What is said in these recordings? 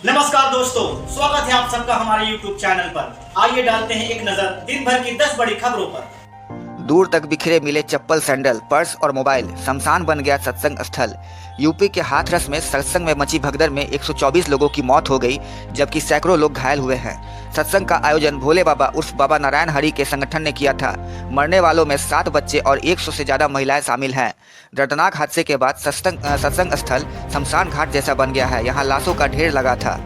नमस्कार दोस्तों, स्वागत है आप सबका हमारे YouTube चैनल पर। आइए डालते हैं एक नजर दिन भर की 10 बड़ी खबरों पर। दूर तक बिखरे मिले चप्पल, सैंडल, पर्स और मोबाइल। शमशान बन गया सत्संग स्थल। यूपी के हाथरस में सत्संग में मची भगदड़ में 124 लोगों की मौत हो गई, जबकि सैकड़ों लोग घायल हुए हैं। सत्संग का आयोजन भोले बाबा उर्फ बाबा नारायण हरि के संगठन ने किया था। मरने वालों में 7 बच्चे और 100 से ज्यादा महिलाएं शामिल हैं। दर्दनाक हादसे के बाद सत्संग स्थल शमशान घाट जैसा बन गया है। यहाँ लाशों का ढेर लगा था।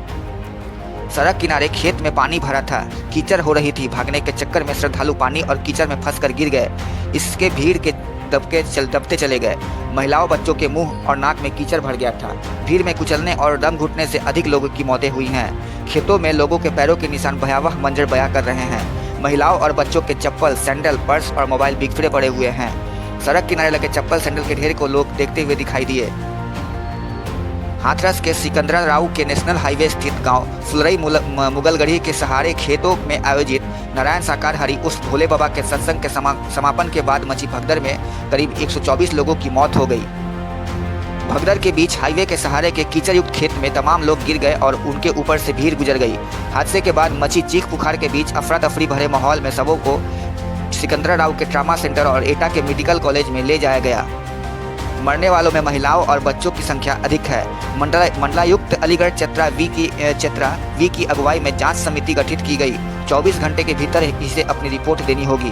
सड़क किनारे खेत में पानी भरा था। कीचड़ हो रही थी। भागने के चक्कर में श्रद्धालु पानी और कीचड़ में फंसकर गिर गए। इसके भीड़ के दबते चले गए। महिलाओं, बच्चों के मुंह और नाक में कीचड़ भर गया था। भीड़ में कुचलने और दम घुटने से अधिक लोगों की मौतें हुई हैं। खेतों में लोगों के पैरों के निशान भयावह मंजर बयां कर रहे हैं। महिलाओं और बच्चों के चप्पल, सैंडल, पर्स और मोबाइल बिखरे पड़े हुए हैं। सड़क किनारे लगे चप्पल, सैंडल के ढेर को लोग देखते हुए दिखाई दिए। हाथरस के सिकंदराराव के नेशनल हाईवे स्थित गांव फुलरई मुगलगढ़ी के सहारे खेतों में आयोजित नारायण साकार हरि उर्फ भोले बाबा के सत्संग के समापन के बाद मची भगदड़ में करीब 124 लोगों की मौत हो गई। भगदड़ के बीच हाईवे के सहारे के कीचड़ युक्त खेत में तमाम लोग गिर गए और उनके ऊपर से भीड़ गुजर गई। हादसे के बाद मची चीख पुकार के बीच अफरा तफरी भरे माहौल में सबों को सिकंदराराव के ट्रामा सेंटर और एटा के मेडिकल कॉलेज में ले जाया गया। मरने वालों में महिलाओं और बच्चों की संख्या अधिक है। मंडलायुक्त अलीगढ़ चतरा वी की अगुवाई में जांच समिति गठित की गई। 24 घंटे के भीतर इसे अपनी रिपोर्ट देनी होगी।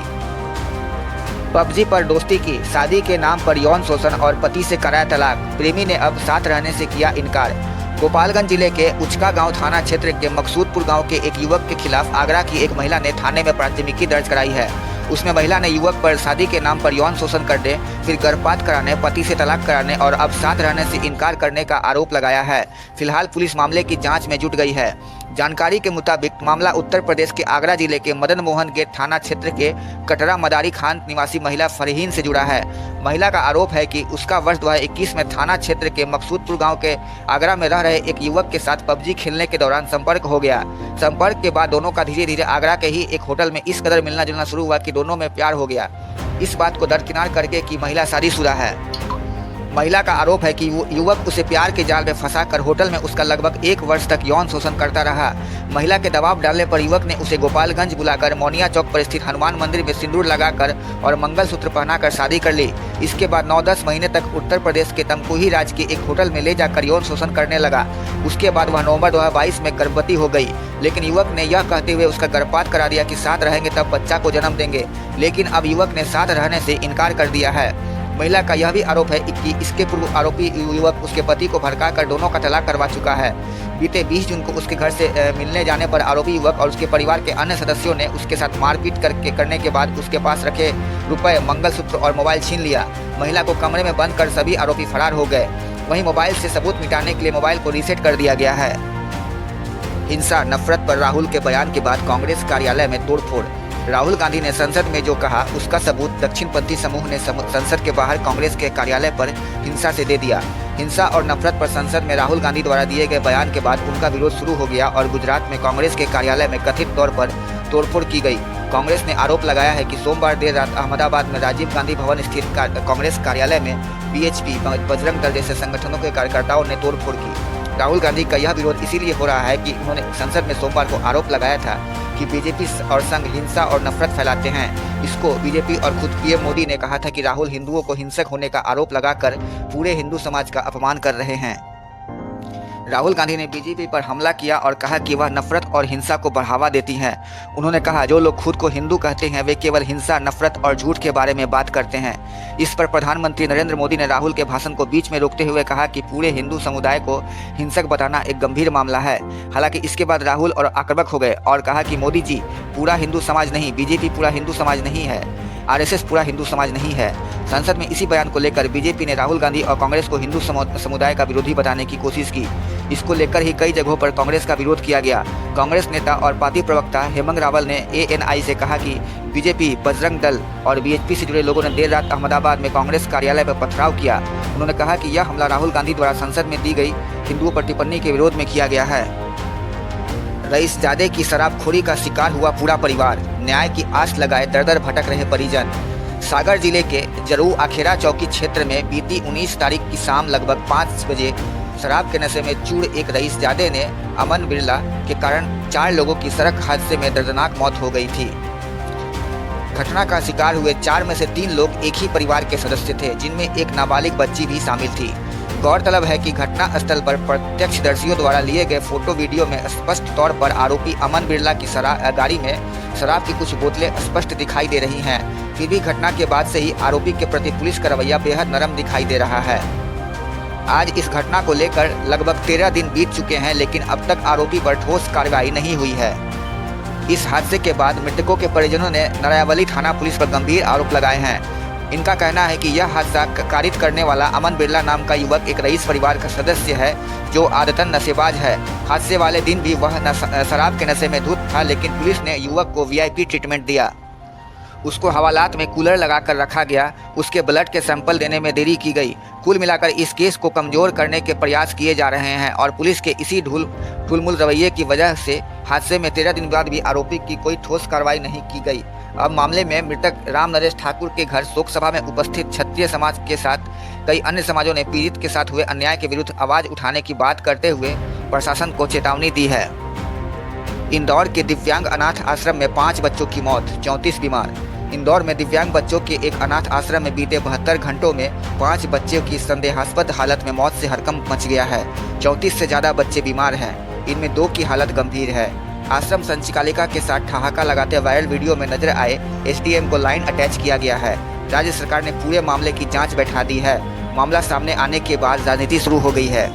पबजी पर दोस्ती की, शादी के नाम पर यौन शोषण और पति से कराया तलाक। प्रेमी ने अब साथ रहने से किया इनकार। गोपालगंज जिले के उचका गांव थाना क्षेत्र के मकसूदपुर गांव के एक युवक के खिलाफ आगरा की एक महिला ने थाने में प्राथमिकी दर्ज कराई है। उसमें महिला ने युवक पर शादी के नाम पर यौन शोषण करने, फिर गर्भपात कराने, पति से तलाक कराने और अब साथ रहने से इनकार करने का आरोप लगाया है। फिलहाल पुलिस मामले की जांच में जुट गई है। जानकारी के मुताबिक मामला उत्तर प्रदेश के आगरा जिले के मदन मोहन गेट थाना क्षेत्र के कटरा मदारी खान निवासी महिला फरहीन से जुड़ा है। महिला का आरोप है कि उसका वर्ष 2021 में थाना क्षेत्र के मकसूदपुर गांव के आगरा में रह रहे एक युवक के साथ पबजी खेलने के दौरान संपर्क हो गया। संपर्क के बाद दोनों का धीरे धीरे आगरा के ही एक होटल में इस कदर मिलना जुलना शुरू हुआ कि दोनों में प्यार हो गया। इस बात को दरकिनार करके कि महिला शादीशुदा है। महिला का आरोप है कि युवक उसे प्यार के जाल में फंसाकर होटल में उसका लगभग 1 वर्ष तक यौन शोषण करता रहा। महिला के दबाव डालने पर युवक ने उसे गोपालगंज बुलाकर मोनिया चौक पर स्थित हनुमान मंदिर में सिंदूर लगाकर और मंगलसूत्र पहनाकर शादी कर ली। इसके बाद 9-10 महीने तक उत्तर प्रदेश के तमकुही राज्य के एक होटल में ले जाकर यौन शोषण करने लगा। उसके बाद वह नवंबर 2022 में गर्भवती हो गई, लेकिन युवक ने यह कहते हुए उसका गर्भपात करा दिया कि साथ रहेंगे तब बच्चा को जन्म देंगे, लेकिन अब युवक ने साथ रहने से इनकार कर दिया है। महिला का यह भी आरोप है कि इसके पूर्व आरोपी युवक उसके पति को भड़काकर दोनों का तलाक करवा चुका है। बीते 20 जून को उसके घर से मिलने जाने पर आरोपी युवक और उसके परिवार के अन्य सदस्यों ने उसके साथ मारपीट करने के बाद उसके पास रखे रुपए, मंगलसूत्र और मोबाइल छीन लिया। महिला को कमरे में बंद कर सभी आरोपी फरार हो गए। वहीं मोबाइल से सबूत मिटाने के लिए मोबाइल को रीसेट कर दिया गया है। हिंसा, नफरत पर राहुल के बयान के बाद कांग्रेस कार्यालय में तोड़फोड़। राहुल गांधी ने संसद में जो कहा उसका सबूत दक्षिणपंथी समूह ने संसद के बाहर कांग्रेस के कार्यालय पर हिंसा से दे दिया। हिंसा और नफरत पर संसद में राहुल गांधी द्वारा दिए गए बयान के बाद उनका विरोध शुरू हो गया और गुजरात में कांग्रेस के कार्यालय में कथित तौर पर तोड़फोड़ की गई। कांग्रेस ने आरोप लगाया है कि सोमवार देर रात अहमदाबाद में राजीव गांधी भवन स्थित कांग्रेस कार्यालय में बीएचपी, बजरंग दल जैसे संगठनों के कार्यकर्ताओं ने तोड़फोड़ की। राहुल गांधी का यह विरोध इसीलिए हो रहा है कि उन्होंने संसद में सोमवार को आरोप लगाया था कि बीजेपी और संघ हिंसा और नफरत फैलाते हैं। इसको बीजेपी और खुद पीएम मोदी ने कहा था कि राहुल हिंदुओं को हिंसक होने का आरोप लगाकर पूरे हिंदू समाज का अपमान कर रहे हैं। राहुल गांधी ने बीजेपी पर हमला किया और कहा कि वह नफरत और हिंसा को बढ़ावा देती हैं। उन्होंने कहा, जो लोग खुद को हिंदू कहते हैं वे केवल हिंसा, नफरत और झूठ के बारे में बात करते हैं। इस पर प्रधानमंत्री नरेंद्र मोदी ने राहुल के भाषण को बीच में रोकते हुए कहा कि पूरे हिंदू समुदाय को हिंसक बताना एक गंभीर मामला है। हालांकि इसके बाद राहुल और आक्रामक हो गए और कहा कि मोदी जी, पूरा हिंदू समाज नहीं, बीजेपी पूरा हिंदू समाज नहीं है, आरएसएस पूरा हिंदू समाज नहीं है। संसद में इसी बयान को लेकर बीजेपी ने राहुल गांधी और कांग्रेस को हिंदू समुदाय का विरोधी बताने की कोशिश की। इसको लेकर ही कई जगहों पर कांग्रेस का विरोध किया गया। कांग्रेस नेता और पार्टी प्रवक्ता हेमंत रावल ने एएनआई से कहा कि बीजेपी, बजरंग दल और बीएचपी से जुड़े लोगों ने देर रात अहमदाबाद में कांग्रेस कार्यालय पर पथराव किया। उन्होंने कहा कि यह हमला राहुल गांधी द्वारा संसद में दी गई हिंदुओं पर टिप्पणी के विरोध में किया गया है। रईसजादे की शराबखोरी का शिकार हुआ पूरा परिवार, न्याय की आस लगाए दर-दर भटक रहे परिजन। सागर जिले के जरू आखेरा चौकी क्षेत्र में बीती 19 तारीख की शाम लगभग 5 बजे शराब के नशे में चूर एक रईसजादे ने अमन बिरला के कारण 4 लोगों की सड़क हादसे में दर्दनाक मौत हो गई थी। घटना का शिकार हुए 4 में से 3 लोग एक ही परिवार के सदस्य थे, जिनमें एक नाबालिग बच्ची भी शामिल थी। गौरतलब है कि घटना स्थल पर प्रत्यक्षदर्शियों द्वारा लिए गए फोटो वीडियो में स्पष्ट तौर पर आरोपी अमन बिरला की गाड़ी में शराब की कुछ बोतलें स्पष्ट दिखाई दे रही हैं। फिर भी घटना के बाद से ही आरोपी के प्रति पुलिस का रवैया बेहद नरम दिखाई दे रहा है। आज इस घटना को लेकर लगभग 13 दिन बीत चुके हैं, लेकिन अब तक आरोपी पर ठोस कार्रवाई नहीं हुई है। इस हादसे के बाद मृतकों के परिजनों ने नरायवली थाना पुलिस पर गंभीर आरोप लगाए हैं। इनका कहना है कि यह हादसा कारित करने वाला अमन बिरला नाम का युवक एक रईस परिवार का सदस्य है, जो आदतन नशेबाज है। हादसे वाले दिन भी वह शराब के नशे में धुत था, लेकिन पुलिस ने युवक को वीआईपी ट्रीटमेंट दिया। उसको हवालात में कूलर लगाकर रखा गया। उसके ब्लड के सैंपल देने में देरी की गई। कुल मिलाकर इस केस को कमजोर करने के प्रयास किए जा रहे हैं और पुलिस के इसी ढुलमुल रवैये की वजह से हादसे में 13 दिन बाद भी आरोपी की कोई ठोस कार्रवाई नहीं की गई। अब मामले में मृतक राम नरेश ठाकुर के घर शोक सभा में उपस्थित क्षत्रिय समाज के साथ कई अन्य समाजों ने पीड़ित के साथ हुए अन्याय के विरुद्ध आवाज उठाने की बात करते हुए प्रशासन को चेतावनी दी है। इंदौर के दिव्यांग अनाथ आश्रम में 5 बच्चों की मौत, 34 बीमार। इंदौर में दिव्यांग बच्चों के एक अनाथ आश्रम में बीते 72 घंटों में 5 बच्चों की संदेहास्पद हालत में मौत से हड़कंप मच गया है। 34 से ज़्यादा बच्चे बीमार हैं, इनमें 2 की हालत गंभीर है। आश्रम संचालिका के साथ ठहाका लगाते वायरल वीडियो में नजर आए एसडीएम को लाइन अटैच किया गया है। राज्य सरकार ने पूरे मामले की जाँच बैठा दी है। मामला सामने आने के बाद राजनीति शुरू हो गई है।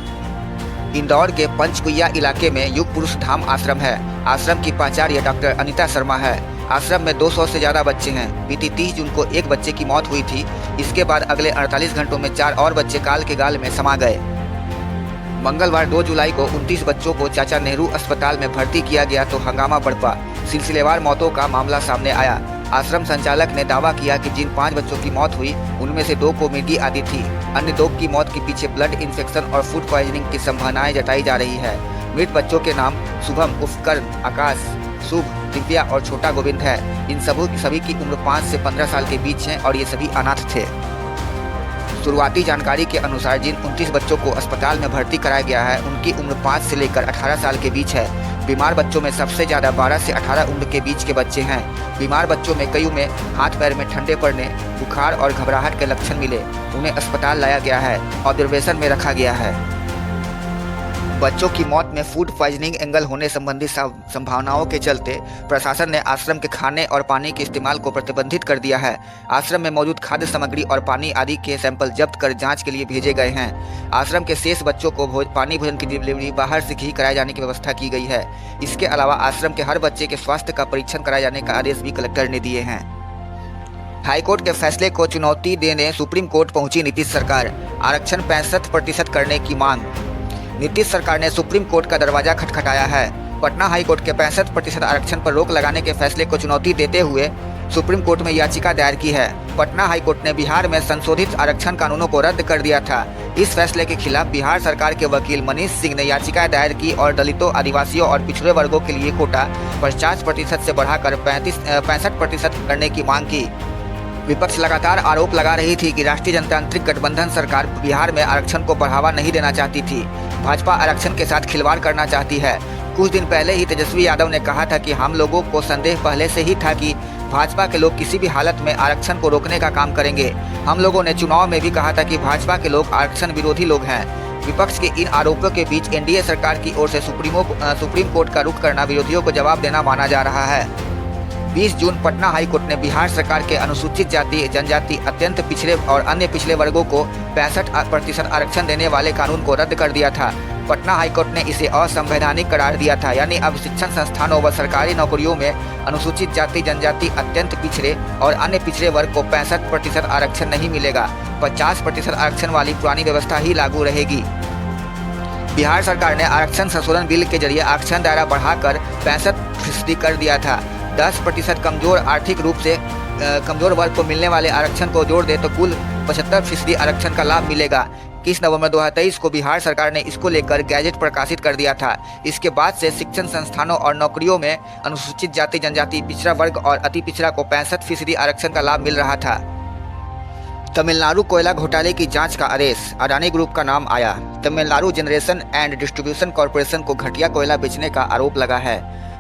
इंदौर के पंचकुइया इलाके में युग पुरुष धाम आश्रम है। आश्रम की प्राचार्य डॉक्टर अनिता शर्मा है। आश्रम में 200 से ज़्यादा बच्चे हैं। बीती 30 जून को एक बच्चे की मौत हुई थी। इसके बाद अगले 48 घंटों में 4 और बच्चे काल के गाल में समा गए। मंगलवार 2 जुलाई को 29 बच्चों को चाचा नेहरू अस्पताल में भर्ती किया गया तो हंगामा बरपा। सिलसिलेवार मौतों का मामला सामने आया। आश्रम संचालक ने दावा किया कि जिन 5 बच्चों की मौत हुई उनमें से 2 को मिर्गी आदि थी। अन्य 2 की मौत के पीछे ब्लड इन्फेक्शन और फूड पॉइजनिंग की संभावनाएं जताई जा रही है। मृत बच्चों के नाम शुभम, उपकरण, आकाश, शुभ, दिव्या और छोटा गोविंद है। इन सभी की उम्र 5 से 15 साल के बीच है और ये सभी अनाथ थे। शुरुआती जानकारी के अनुसार जिन 29 बच्चों को अस्पताल में भर्ती कराया गया है उनकी उम्र 5 से लेकर 18 साल के बीच है। बीमार बच्चों में सबसे ज़्यादा 12 से 18 उम्र के बीच के बच्चे हैं। बीमार बच्चों में कईयों में हाथ पैर में ठंडे पड़ने, बुखार और घबराहट के लक्षण मिले। उन्हें अस्पताल लाया गया है, ऑब्जर्वेशन में रखा गया है। बच्चों की मौत में फूड पॉइजनिंग एंगल होने संबंधी संभावनाओं के चलते प्रशासन ने आश्रम के खाने और पानी के इस्तेमाल को प्रतिबंधित कर दिया है। आश्रम में मौजूद खाद्य सामग्री और पानी आदि के सैंपल जब्त कर जांच के लिए भेजे गए हैं। आश्रम के शेष बच्चों को पानी भोजन की डिलीवरी बाहर से ही कराए जाने की व्यवस्था की गई है। इसके अलावा आश्रम के हर बच्चे के स्वास्थ्य का परीक्षण कराए जाने का आदेश भी कलेक्टर ने दिए हैं। हाईकोर्ट के फैसले को चुनौती देने सुप्रीम कोर्ट पहुंची नीतीश सरकार। आरक्षण 65% करने की मांग। नीतीश सरकार ने सुप्रीम कोर्ट का दरवाजा खटखटाया है। पटना हाईकोर्ट के 65% आरक्षण पर रोक लगाने के फैसले को चुनौती देते हुए सुप्रीम कोर्ट में याचिका दायर की है। पटना हाईकोर्ट ने बिहार में संशोधित आरक्षण कानूनों को रद्द कर दिया था। इस फैसले के खिलाफ बिहार सरकार के वकील मनीष सिंह ने याचिका दायर की और दलितों, आदिवासियों और पिछड़े वर्गों के लिए कोटा 50% से बढ़ाकर 65% करने की मांग की। विपक्ष लगातार आरोप लगा रही थी कि राष्ट्रीय जनतांत्रिक गठबंधन सरकार बिहार में आरक्षण को बढ़ावा नहीं देना चाहती थी। भाजपा आरक्षण के साथ खिलवाड़ करना चाहती है। कुछ दिन पहले ही तेजस्वी यादव ने कहा था कि हम लोगों को संदेह पहले से ही था कि भाजपा के लोग किसी भी हालत में आरक्षण को रोकने का काम करेंगे। हम लोगों ने चुनाव में भी कहा था कि भाजपा के लोग आरक्षण विरोधी लोग हैं। विपक्ष के इन आरोपों के बीच एनडीए सरकार की ओर से सुप्रीम कोर्ट का रुख करना विरोधियों को जवाब देना माना जा रहा है। 20 जून पटना हाईकोर्ट ने बिहार सरकार के अनुसूचित जाति, जनजाति, अत्यंत पिछड़े और अन्य पिछड़े वर्गों को 65% आरक्षण देने वाले कानून को रद्द कर दिया था। पटना हाईकोर्ट ने इसे असंवैधानिक करार दिया था, यानी अब शिक्षण संस्थानों व सरकारी नौकरियों में अनुसूचित जाति, जनजाति, अत्यंत पिछड़े और अन्य पिछड़े वर्ग को 65% आरक्षण नहीं मिलेगा। 50% आरक्षण वाली पुरानी व्यवस्था ही लागू रहेगी। बिहार सरकार ने आरक्षण संशोधन बिल के जरिए आरक्षण दायरा बढ़ाकर 65% कर दिया था। 10% कमजोर आर्थिक रूप से कमजोर वर्ग को मिलने वाले आरक्षण को जोड़ दे तो कुल 75% आरक्षण का लाभ मिलेगा। 21 नवंबर 2023 को बिहार सरकार ने इसको लेकर गैजेट प्रकाशित कर दिया था। इसके बाद से शिक्षण संस्थानों और नौकरियों में अनुसूचित जाति, जनजाति, पिछड़ा वर्ग और अति पिछड़ा को 65% आरक्षण का लाभ मिल रहा था। तमिलनाडु कोयला घोटाले की जांच का आदेश, अडानी ग्रुप का नाम आया। Tamil Nadu generation and distribution corporation को घटिया कोयला बेचने का आरोप लगा है।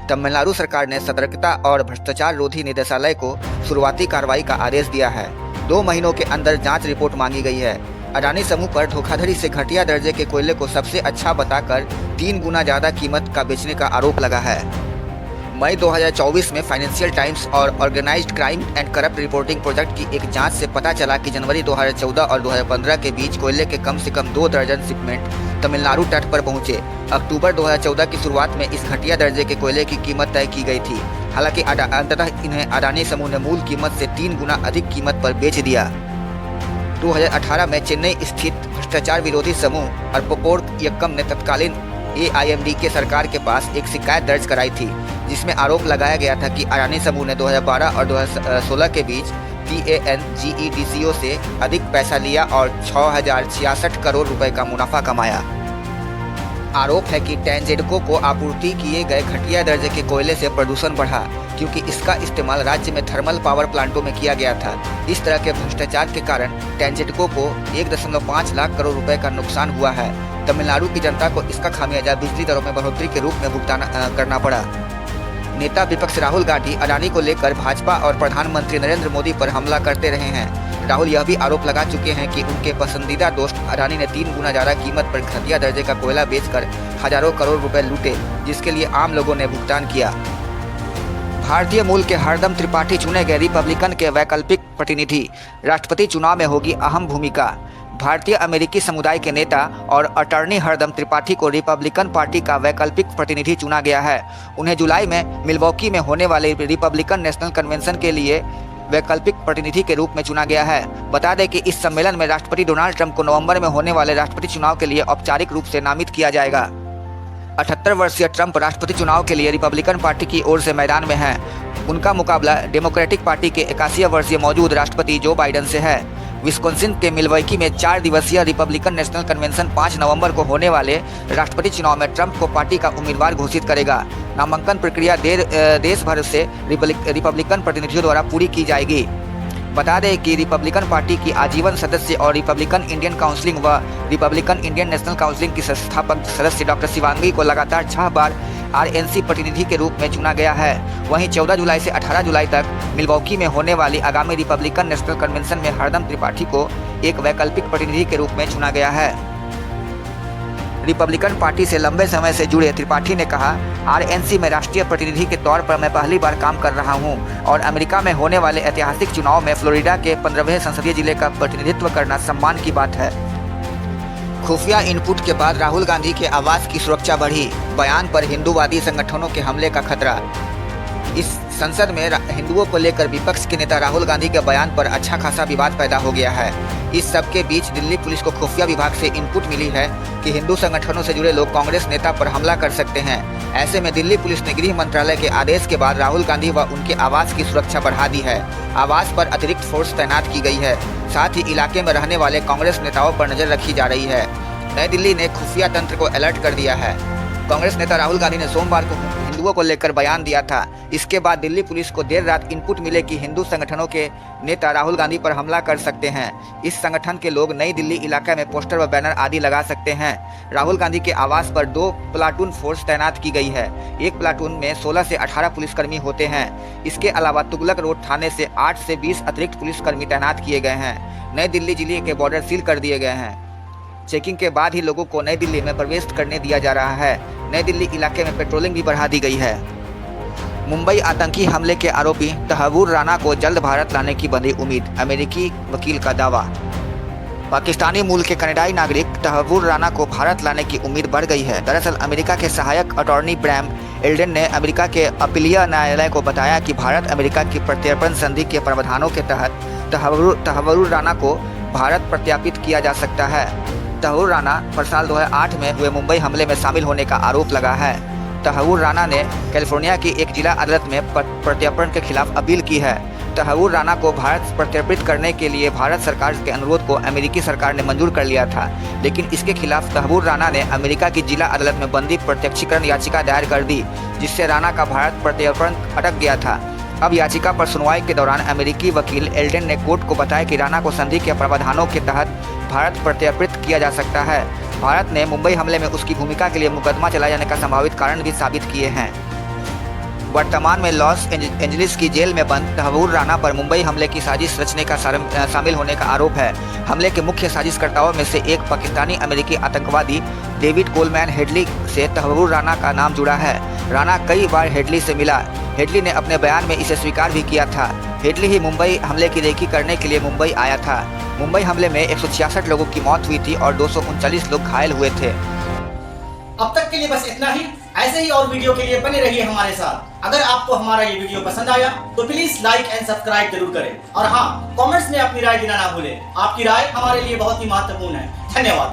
तमिलनाडु सरकार ने सतर्कता और भ्रष्टाचार रोधी निदेशालय को शुरुआती कार्रवाई का आदेश दिया है। 2 महीनों के अंदर जांच रिपोर्ट मांगी गई है। अडानी समूह पर धोखाधड़ी से घटिया दर्जे के कोयले को सबसे अच्छा बताकर 3 गुना ज्यादा कीमत का बेचने का आरोप लगा है। मई 2024 में फाइनेंशियल टाइम्स और Organized Crime and Corrupt Reporting Project की एक जांच से पता चला कि जनवरी 2014 और 2015 के बीच कोयले के कम से कम 2 दर्जन शिपमेंट तमिलनाडु तट पर पहुंचे। अक्टूबर 2014 की शुरुआत में इस घटिया दर्जे के कोयले की कीमत तय की गई थी। हालांकि अंततः इन्हें अडानी समूह ने मूल कीमत से 3 गुना अधिक कीमत पर बेच दिया। 2018 में चेन्नई स्थित भ्रष्टाचार विरोधी समूह अरपोपोर यक्कम ने तत्कालीन AIMD के सरकार के पास एक शिकायत दर्ज कराई थी, जिसमें आरोप लगाया गया था कि अडानी समूह ने 2012 और 2016 के बीच PANGEDCO से अधिक पैसा लिया और 6066 करोड़ रुपए का मुनाफा कमाया। आरोप है कि टैंजेडको को आपूर्ति किए गए घटिया दर्जे के कोयले से प्रदूषण बढ़ा, क्योंकि इसका इस्तेमाल राज्य में थर्मल पावर प्लांटों में किया गया था। इस तरह के भ्रष्टाचार के कारण टैंजेडको को 1.5 लाख करोड़ रुपए का नुकसान हुआ है। तमिलनाडु की जनता को इसका खामियाजा बिजली दरों में बढ़ोतरी के रूप में भुगतान करना पड़ा। नेता विपक्ष राहुल गांधी अडानी को लेकर भाजपा और प्रधानमंत्री नरेंद्र मोदी पर हमला करते रहे हैं। राहुल यह भी आरोप लगा चुके हैं कि उनके पसंदीदा दोस्त अडानी ने 3 गुना ज्यादा कीमत पर घटिया दर्जे का कोयला बेचकर हजारों करोड़ रुपए लूटे, जिसके लिए आम लोगों ने भुगतान किया। भारतीय मूल के हरदम त्रिपाठी चुने गए रिपब्लिकन के वैकल्पिक प्रतिनिधि, राष्ट्रपति चुनाव में होगी अहम भूमिका। भारतीय अमेरिकी समुदाय के नेता और अटॉर्नी हरदम त्रिपाठी को रिपब्लिकन पार्टी का वैकल्पिक प्रतिनिधि चुना गया है। उन्हें जुलाई में मिल्वॉकी में होने वाले रिपब्लिकन नेशनल कन्वेंशन के लिए वैकल्पिक प्रतिनिधि के रूप में चुना गया है। बता दें कि इस सम्मेलन में राष्ट्रपति डोनाल्ड ट्रंप को नवंबर में होने वाले राष्ट्रपति चुनाव के लिए औपचारिक रूप से नामित किया जाएगा। 78 वर्षीय ट्रंप राष्ट्रपति चुनाव के लिए रिपब्लिकन पार्टी की ओर से मैदान में हैं। उनका मुकाबला डेमोक्रेटिक पार्टी के 81 वर्षीय मौजूद राष्ट्रपति जो बाइडेन से है। विस्कॉन्सिन के मिल्वॉकी में 4 दिवसीय रिपब्लिकन नेशनल कन्वेंशन 5 नवंबर को होने वाले राष्ट्रपति चुनाव में ट्रंप को पार्टी का उम्मीदवार घोषित करेगा। नामांकन प्रक्रिया देश भर से रिपब्लिकन प्रतिनिधियों द्वारा पूरी की जाएगी। बता दें कि रिपब्लिकन पार्टी की आजीवन सदस्य और रिपब्लिकन इंडियन काउंसिलिंग व रिपब्लिकन इंडियन नेशनल काउंसिलिंग की संस्थापक सदस्य डॉक्टर शिवांगी को लगातार 6 बार RNC प्रतिनिधि के रूप में चुना गया है। वहीं 14 जुलाई से 18 जुलाई तक मिल्वॉकी में होने वाली आगामी रिपब्लिकन नेशनल कन्वेंशन में हरदम त्रिपाठी को एक वैकल्पिक प्रतिनिधि के रूप में चुना गया है। रिपब्लिकन पार्टी से लंबे समय से जुड़े त्रिपाठी ने कहा, RNC में राष्ट्रीय प्रतिनिधि के तौर पर मैं पहली बार काम कर रहा हूं और अमेरिका में होने वाले ऐतिहासिक चुनाव में फ्लोरिडा के 15वें संसदीय जिले का प्रतिनिधित्व करना सम्मान की बात है। खुफिया इनपुट के बाद राहुल गांधी के आवास की सुरक्षा बढ़ी, बयान पर हिंदूवादी संगठनों के हमले का खतरा। इस संसद में हिंदुओं को लेकर विपक्ष के नेता राहुल गांधी के बयान पर अच्छा खासा विवाद पैदा हो गया है। इस सब के बीच दिल्ली पुलिस को खुफिया विभाग से इनपुट मिली है कि हिंदू संगठनों से जुड़े लोग कांग्रेस नेता पर हमला कर सकते हैं। ऐसे में दिल्ली पुलिस ने गृह मंत्रालय के आदेश के बाद राहुल गांधी व उनके आवास की सुरक्षा बढ़ा दी है। आवास पर अतिरिक्त फोर्स तैनात की गई है। साथ ही इलाके में रहने वाले कांग्रेस नेताओं पर नजर रखी जा रही है। नई दिल्ली ने खुफिया तंत्र को अलर्ट कर दिया है। कांग्रेस नेता राहुल गांधी ने सोमवार को हिंदुओं को लेकर बयान दिया था। इसके बाद दिल्ली पुलिस को देर रात इनपुट मिले कि हिंदू संगठनों के नेता राहुल गांधी पर हमला कर सकते हैं। इस संगठन के लोग नई दिल्ली इलाके में पोस्टर व बैनर आदि लगा सकते हैं। राहुल गांधी के आवास पर 2 प्लाटून फोर्स तैनात की गई है। एक प्लाटून में 16 से 18 पुलिसकर्मी होते हैं। इसके अलावा तुगलक रोड थाने से 8 से 20 अतिरिक्त पुलिसकर्मी तैनात किए गए हैं। नई दिल्ली जिले के बॉर्डर सील कर दिए गए हैं। चेकिंग के बाद ही लोगों को नई दिल्ली में प्रवेश करने दिया जा रहा है। नई दिल्ली इलाके में पेट्रोलिंग भी बढ़ा दी गई है। मुंबई आतंकी हमले के आरोपी तहव्वुर राना को जल्द भारत लाने की बंधी उम्मीद, अमेरिकी वकील का दावा। पाकिस्तानी मूल के कनाडाई नागरिक तहव्वुर राना को भारत लाने की उम्मीद बढ़ गई है। दरअसल अमेरिका के सहायक अटॉर्नी ब्रैम एल्डेन ने अमेरिका के अपीलीय न्यायालय को बताया कि भारत अमेरिका की प्रत्यर्पण संधि के प्रावधानों के तहत तहव्वुर राना को भारत प्रत्यार्पित किया जा सकता है। तहव्वुर राना पर साल 2008 में हुए मुंबई हमले में शामिल होने का आरोप लगा है। तहव्वुर राना ने कैलिफोर्निया की एक जिला अदालत में प्रत्यर्पण के खिलाफ अपील की है। तहव्वुर राना को भारत प्रत्यर्पित करने के लिए भारत सरकार के अनुरोध को अमेरिकी सरकार ने मंजूर कर लिया था, लेकिन इसके खिलाफ तहव्वुर राना ने अमेरिका की जिला अदालत में बंदी प्रत्यक्षीकरण याचिका दायर कर दी, जिससे राना का भारत प्रत्यर्पण अटक गया था। अब याचिका पर सुनवाई के दौरान अमेरिकी वकील एल्डेन ने कोर्ट को बताया कि राणा को संधि के प्रावधानों के तहत भारत प्रत्यर्पित किया जा सकता है। भारत ने मुंबई हमले में उसकी भूमिका के लिए मुकदमा चलाए जाने का संभावित कारण भी साबित किए हैं। वर्तमान में लॉस एंजलिस की जेल में बंद तहव्वुर राणा पर मुंबई हमले की साजिश रचने का शामिल होने का आरोप है। हमले के मुख्य साजिशकर्ताओं में से एक पाकिस्तानी अमेरिकी आतंकवादी डेविड कोलमैन हेडली से तहव्वुर राणा का नाम जुड़ा है। राणा कई बार हेडली से मिला। हेडली ने अपने बयान में इसे स्वीकार भी किया था। हेडली ही मुंबई हमले की रेकी करने के लिए मुंबई आया था। मुंबई हमले में 166 लोगों की मौत हुई थी और 239 लोग घायल हुए थे। अब तक के लिए बस इतना ही। ऐसे ही और वीडियो के लिए बने रहिए हमारे साथ। अगर आपको हमारा ये वीडियो पसंद आया तो प्लीज लाइक एंड सब्सक्राइब जरूर करें और हाँ, कमेंट्स में अपनी राय देना ना भूलें। आपकी राय हमारे लिए बहुत ही महत्वपूर्ण है। धन्यवाद।